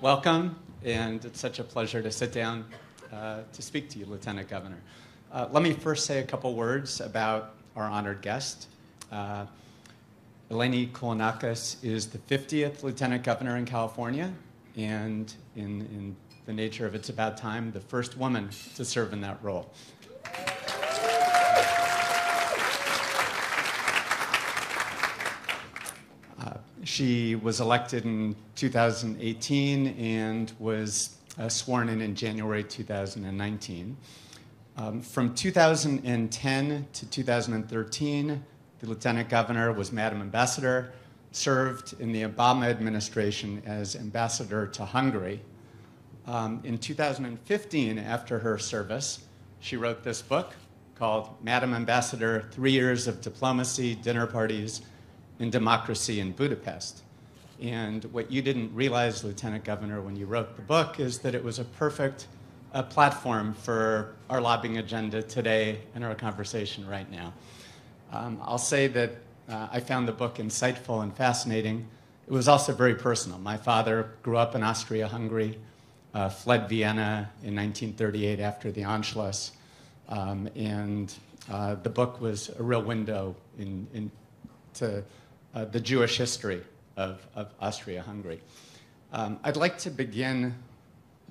Welcome, and it's such a pleasure to sit down to speak to you, Lieutenant Governor. Let me first say a couple words about our honored guest. Eleni Kounalakis is the 50th Lieutenant Governor in California, and in the nature of It's About Time, the first woman to serve in that role. She was elected in 2018 and was sworn in January 2019. From 2010 to 2013, the Lieutenant Governor was Madam Ambassador, served in the Obama administration as Ambassador to Hungary. In 2015, after her service, she wrote this book called Madam Ambassador, 3 Years of Diplomacy, Dinner Parties, and Democracy in Budapest. And what you didn't realize, Lieutenant Governor, when you wrote the book is that it was a perfect platform for our lobbying agenda today and our conversation right now. I'll say that I found the book insightful and fascinating. It was also very personal. My father grew up in Austria-Hungary, fled Vienna in 1938 after the Anschluss, and the book was a real window into the Jewish history of Austria-Hungary. I'd like to begin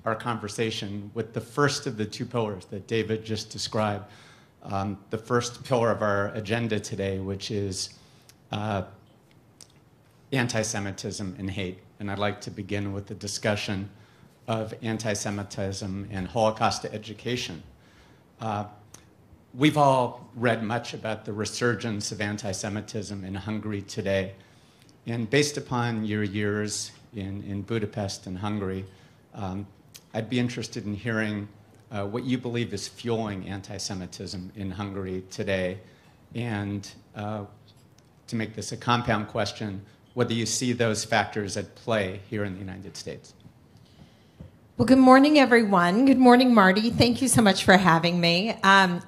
our conversation with the first of the two pillars that David just described. The first pillar of our agenda today, which is anti-Semitism and hate. And I'd like to begin with the discussion of anti-Semitism and Holocaust education. We've all read much about the resurgence of anti-Semitism in Hungary today. And based upon your years in Budapest and Hungary, I'd be interested in hearing what you believe is fueling anti-Semitism in Hungary today. And to make this a compound question, whether you see those factors at play here in the United States. Well, good morning, everyone. Good morning, Marty. Thank you so much for having me.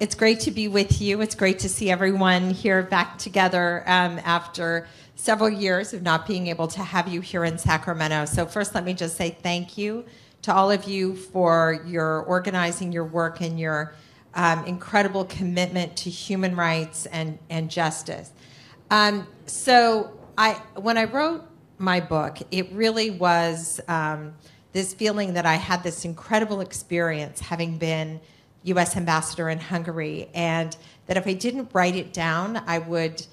It's great to be with you. It's great to see everyone here back together after several years of not being able to have you here in Sacramento. So first, let me just say thank you to all of you for your organizing your work and your incredible commitment to human rights and justice. So when I wrote my book, it really was this feeling that I had this incredible experience having been U.S. Ambassador in Hungary, and that if I didn't write it down, I would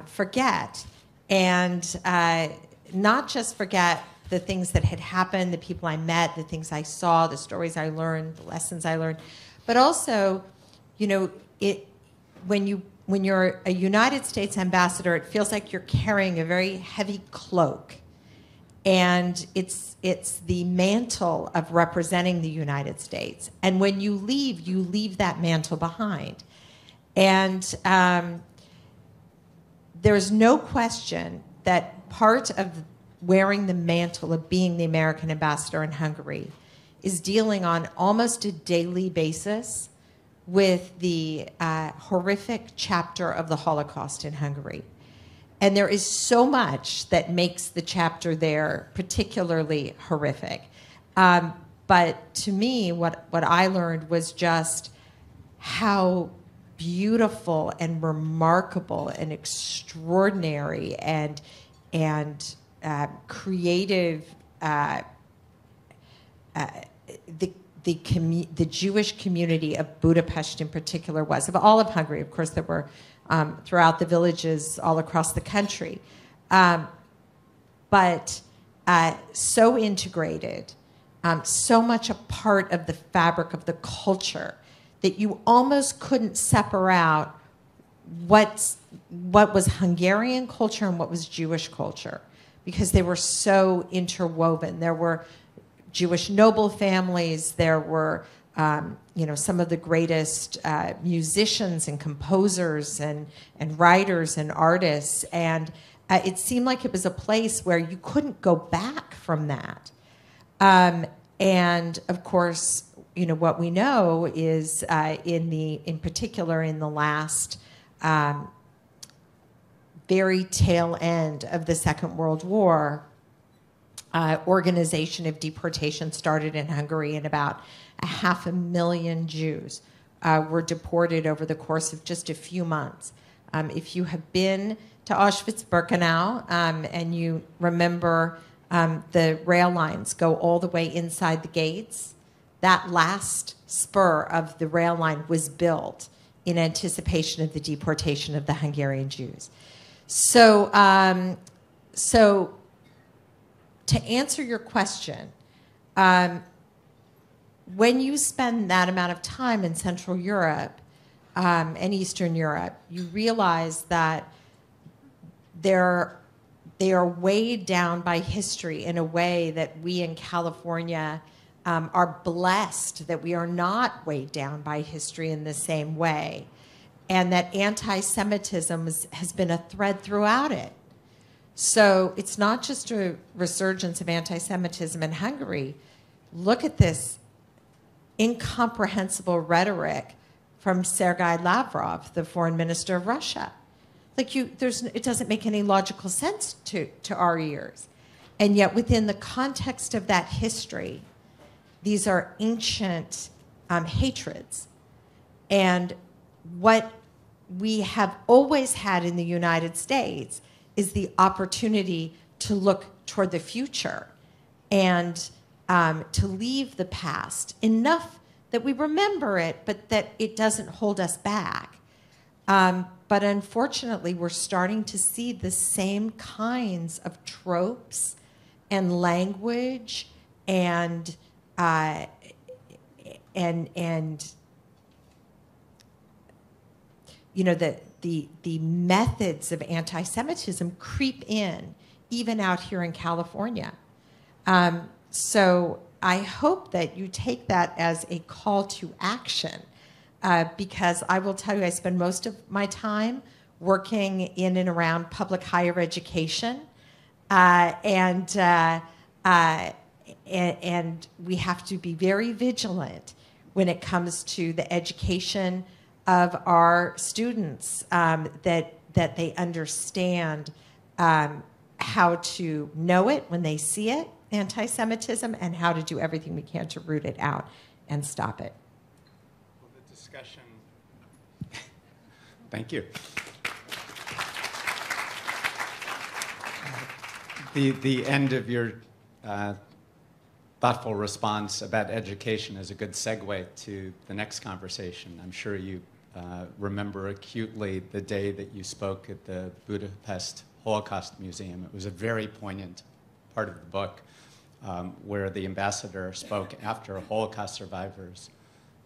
forget. And not just forget the things that had happened, the people I met, the things I saw, the stories I learned, the lessons I learned, but also, you know, when you're a United States ambassador, it feels like you're carrying a very heavy cloak. And it's the mantle of representing the United States. And when you leave that mantle behind. And there's no question that part of wearing the mantle of being the American ambassador in Hungary is dealing on almost a daily basis with the horrific chapter of the Holocaust in Hungary. And there is so much that makes the chapter there particularly horrific. But to me, what I learned was just how beautiful and remarkable and extraordinary and creative the Jewish community of Budapest in particular was, of all of Hungary. Of course, there were throughout the villages all across the country. But so integrated, so much a part of the fabric of the culture that you almost couldn't separate out what was Hungarian culture and what was Jewish culture, because they were so interwoven. There were Jewish noble families, there were some of the greatest musicians and composers and writers and artists, and it seemed like it was a place where you couldn't go back from that. And of course, what we know is in particular in the last very tail end of the Second World War, organization of deportation started in Hungary, and about 500,000 Jews were deported over the course of just a few months. If you have been to Auschwitz-Birkenau and you remember the rail lines go all the way inside the gates, that last spur of the rail line was built in anticipation of the deportation of the Hungarian Jews. So to answer your question, when you spend that amount of time in Central Europe and Eastern Europe, you realize that they are weighed down by history in a way that we in California are blessed that we are not weighed down by history in the same way, and that anti-Semitism has been a thread throughout it. So it's not just a resurgence of anti-Semitism in Hungary. Look at this incomprehensible rhetoric from Sergei Lavrov, the foreign minister of Russia. Like it doesn't make any logical sense to our ears. And yet within the context of that history, these are ancient hatreds. And what we have always had in the United States is the opportunity to look toward the future and to leave the past enough that we remember it, but that it doesn't hold us back. But unfortunately, we're starting to see the same kinds of tropes and language and you know, the methods of anti-Semitism creep in, even out here in California. So I hope that you take that as a call to action, because I will tell you, I spend most of my time working in and around public higher education, and we have to be very vigilant when it comes to the education of our students, that they understand how to know it when they see it, anti-Semitism, and how to do everything we can to root it out and stop it. Well, the discussion... Thank you. The end of your thoughtful response about education is a good segue to the next conversation. I'm sure you remember acutely the day that you spoke at the Budapest Holocaust Museum. It was a very poignant part of the book where the ambassador spoke after Holocaust survivors,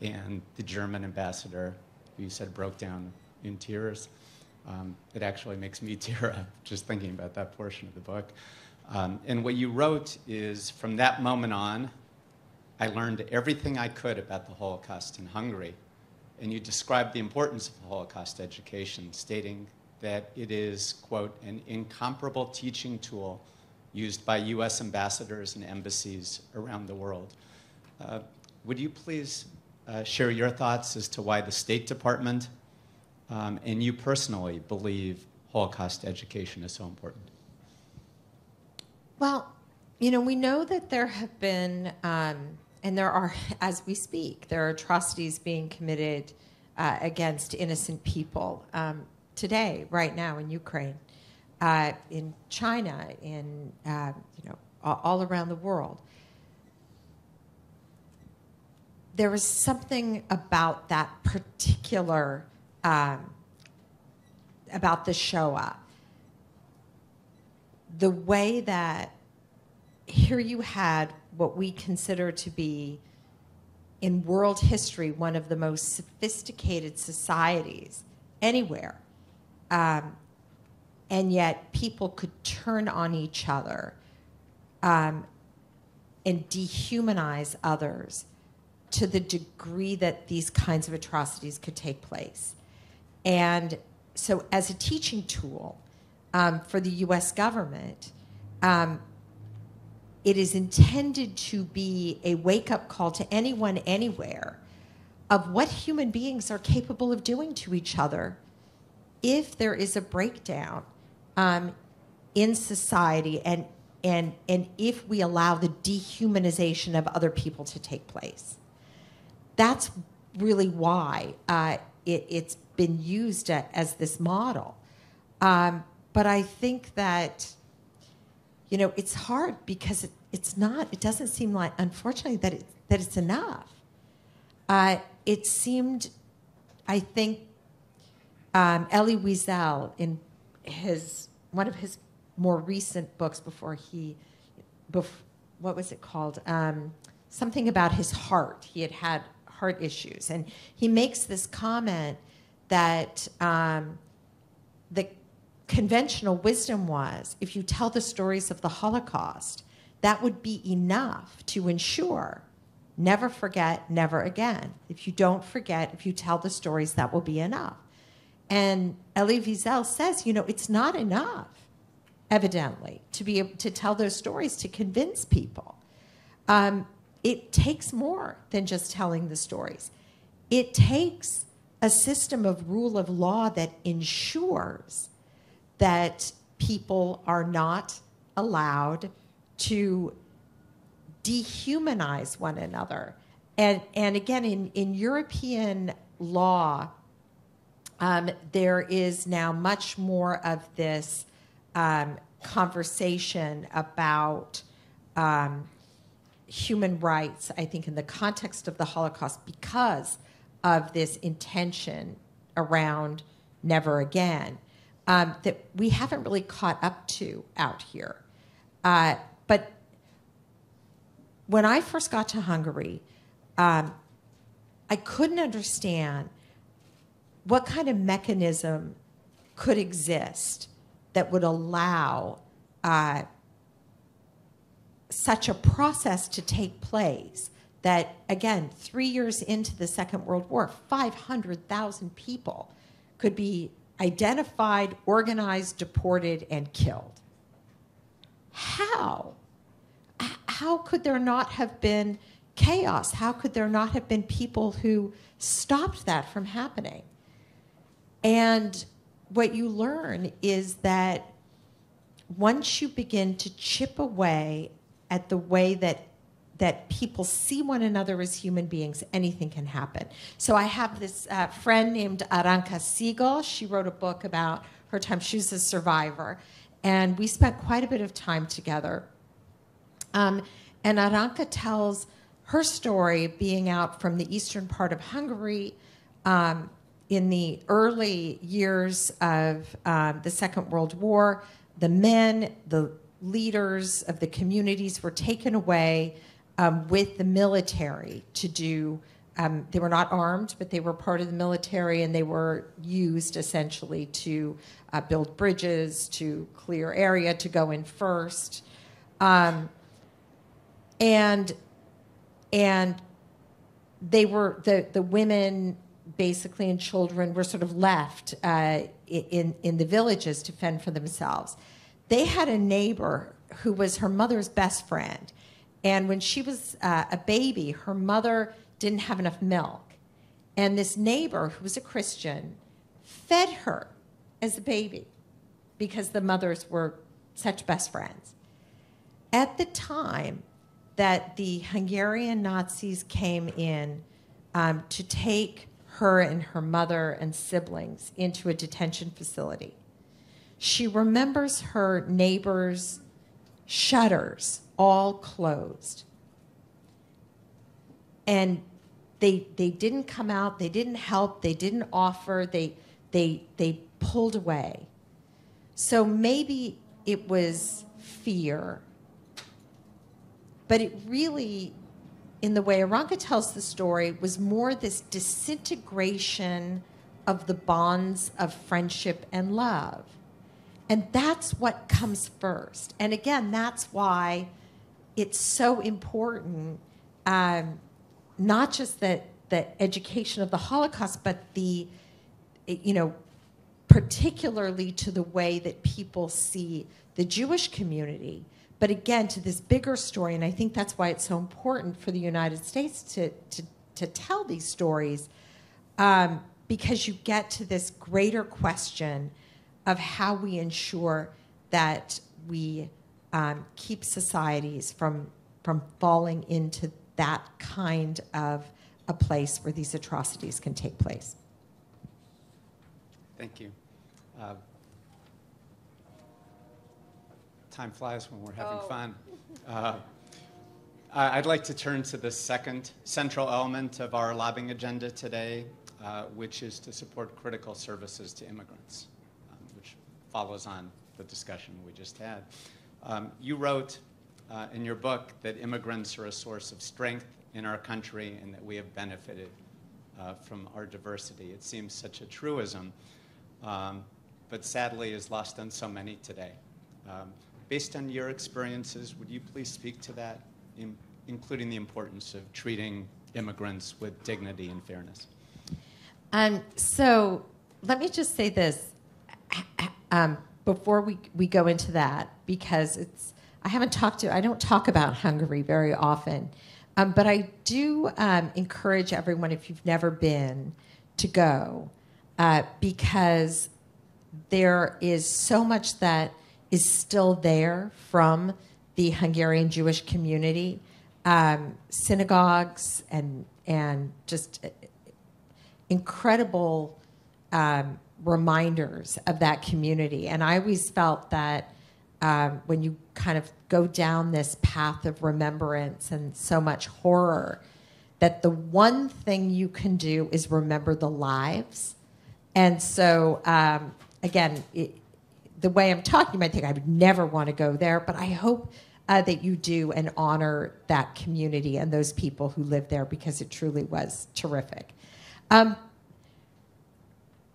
and the German ambassador, who you said broke down in tears. It actually makes me tear up just thinking about that portion of the book. And what you wrote is, from that moment on, I learned everything I could about the Holocaust in Hungary. And you described the importance of Holocaust education, stating that it is, quote, an incomparable teaching tool used by U.S. ambassadors and embassies around the world. Would you please share your thoughts as to why the State Department and you personally believe Holocaust education is so important? Well, you know, we know that there have been, and there are, as we speak, there are atrocities being committed against innocent people today, right now, in Ukraine, in China, in you know, all around the world. There was something about that particular, about the Shoah. The way that here you had what we consider to be, in world history, one of the most sophisticated societies anywhere. And yet people could turn on each other and dehumanize others to the degree that these kinds of atrocities could take place. And so as a teaching tool for the US government, it is intended to be a wake-up call to anyone, anywhere, of what human beings are capable of doing to each other if there is a breakdown in society, and if we allow the dehumanization of other people to take place. That's really why it's been used as this model. But I think that, it's hard because it's not, it doesn't seem like, unfortunately, that it's enough. It seemed, I think, Elie Wiesel, in one of his more recent books what was it called? Something about his heart. He had heart issues. And he makes this comment that the conventional wisdom was, if you tell the stories of the Holocaust, that would be enough to ensure never forget, never again. If you don't forget, if you tell the stories, that will be enough. And Elie Wiesel says, it's not enough, evidently, to be able to tell those stories to convince people. It takes more than just telling the stories. It takes a system of rule of law that ensures that people are not allowed to dehumanize one another. And again, in European law, there is now much more of this conversation about human rights, I think, in the context of the Holocaust, because of this intention around never again, that we haven't really caught up to out here. But when I first got to Hungary, I couldn't understand what kind of mechanism could exist that would allow such a process to take place that, again, 3 years into the Second World War, 500,000 people could be identified, organized, deported, and killed. How? How could there not have been chaos? How could there not have been people who stopped that from happening? And what you learn is that once you begin to chip away at the way that people see one another as human beings, anything can happen. So I have this friend named Aranka Siegel. She wrote a book about her time. She was a survivor. And we spent quite a bit of time together. And Aranka tells her story being out from the eastern part of Hungary in the early years of the Second World War. The men, the leaders of the communities were taken away with the military to do, they were not armed, but they were part of the military, and they were used essentially to build bridges, to clear area, to go in first. And they were, the women basically and children were sort of left in the villages to fend for themselves. They had a neighbor who was her mother's best friend. And when she was a baby, her mother didn't have enough milk. And this neighbor, who was a Christian, fed her as a baby because the mothers were such best friends. At the time that the Hungarian Nazis came in to take her and her mother and siblings into a detention facility, she remembers her neighbor's shutters all closed. And they didn't come out, they didn't help, they didn't offer, they pulled away. So maybe it was fear, but it really, in the way Aranka tells the story, was more this disintegration of the bonds of friendship and love. And that's what comes first. And again, that's why it's so important, not just the education of the Holocaust, but the, particularly to the way that people see the Jewish community, but again, to this bigger story. And I think that's why it's so important for the United States to tell these stories, because you get to this greater question of how we ensure that we keep societies from falling into that kind of a place where these atrocities can take place. Thank you. Time flies when we're having fun. I'd like to turn to the second central element of our lobbying agenda today, which is to support critical services to immigrants, which follows on the discussion we just had. You wrote in your book that immigrants are a source of strength in our country and that we have benefited from our diversity. It seems such a truism, but sadly is lost on so many today. Based on your experiences, would you please speak to that, including the importance of treating immigrants with dignity and fairness? So let me just say this before we go into that, because I don't talk about Hungary very often, but I do encourage everyone, if you've never been, to go, because there is so much that is still there from the Hungarian Jewish community, synagogues and just incredible reminders of that community. And I always felt that when you kind of go down this path of remembrance and so much horror, that the one thing you can do is remember the lives. And so, again, the way I'm talking, you might think I would never want to go there, but I hope that you do and honor that community and those people who live there, because it truly was terrific.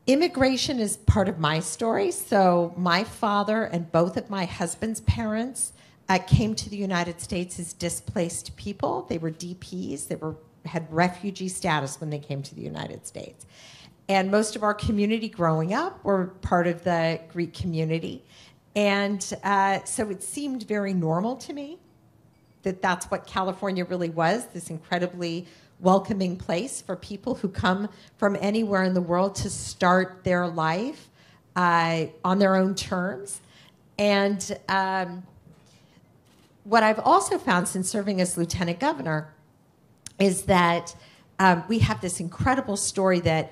Immigration is part of my story. So my father and both of my husband's parents came to the United States as displaced people. They were DPs. They had refugee status when they came to the United States. And most of our community growing up were part of the Greek community. And so it seemed very normal to me that that's what California really was, this incredibly welcoming place for people who come from anywhere in the world to start their life on their own terms. And what I've also found since serving as lieutenant governor is that we have this incredible story that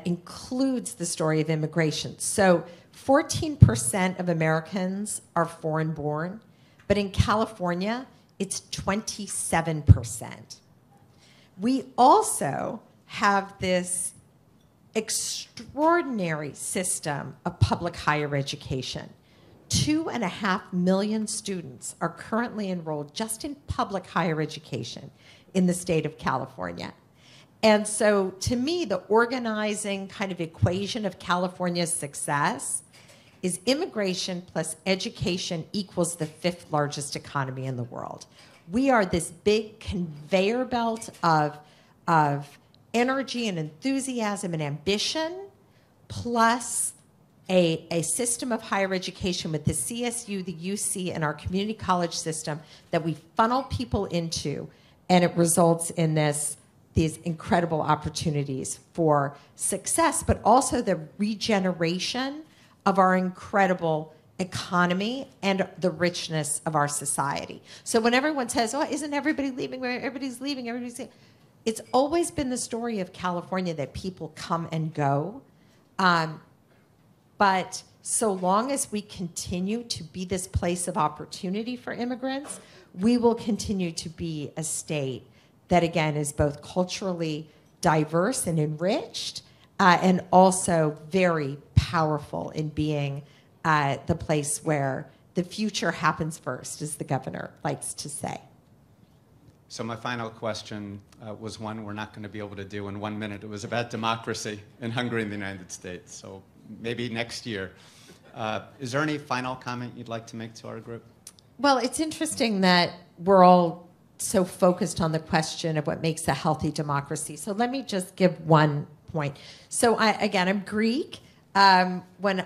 includes the story of immigration. So 14% of Americans are foreign-born, but in California, it's 27%. We also have this extraordinary system of public higher education. 2.5 million students are currently enrolled just in public higher education in the state of California. And so, to me, the organizing kind of equation of California's success is immigration plus education equals the 5th largest economy in the world. We are this big conveyor belt of energy and enthusiasm and ambition, plus a system of higher education with the CSU, the UC, and our community college system that we funnel people into, and it results in these incredible opportunities for success, but also the regeneration of our incredible economy and the richness of our society. So when everyone says, oh, isn't everybody leaving? Everybody's leaving, everybody's leaving. It's always been the story of California that people come and go. But so long as we continue to be this place of opportunity for immigrants, we will continue to be a state that, again, is both culturally diverse and enriched, and also very powerful in being the place where the future happens first, as the governor likes to say. So my final question was one we're not going to be able to do in 1 minute. It was about democracy in Hungary and the United States. So maybe next year. Is there any final comment you'd like to make to our group? Well, it's interesting that we're all so focused on the question of what makes a healthy democracy. So let me just give one point. So I'm Greek. When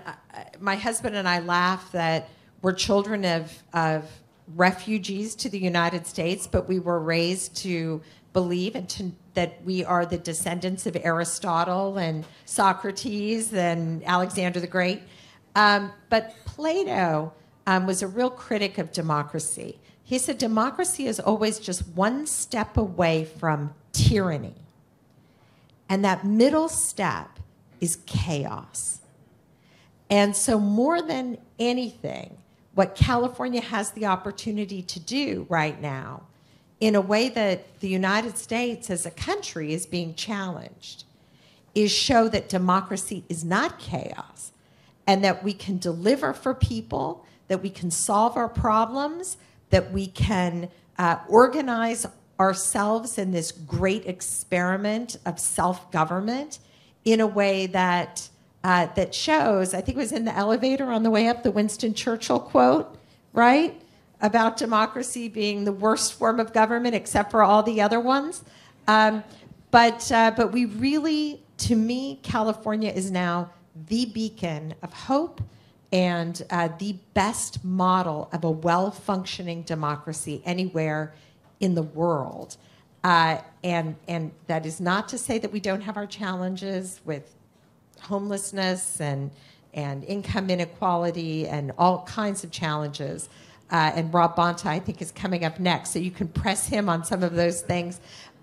my husband and I laugh that we're children of refugees to the United States, but we were raised to believe that we are the descendants of Aristotle and Socrates and Alexander the Great. But Plato was a real critic of democracy. He said democracy is always just one step away from tyranny. And that middle step is chaos. And so more than anything, what California has the opportunity to do right now, in a way that the United States as a country is being challenged, is show that democracy is not chaos, and that we can deliver for people, that we can solve our problems, that we can organize ourselves in this great experiment of self-government in a way that that shows, I think it was in the elevator on the way up, the Winston Churchill quote, right? About democracy being the worst form of government except for all the other ones. But we really, to me, California is now the beacon of hope and the best model of a well-functioning democracy anywhere in the world. And that is not to say that we don't have our challenges with homelessness and income inequality and all kinds of challenges. And Rob Bonta, I think, is coming up next, so you can press him on some of those things.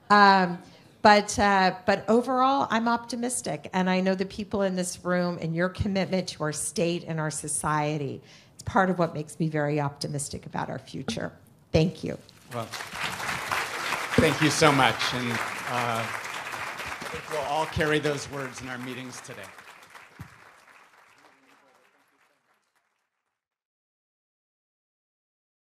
But overall, I'm optimistic, and I know the people in this room and your commitment to our state and our society is part of what makes me very optimistic about our future. Thank you. Well, thank you so much, and I think we'll all carry those words in our meetings today.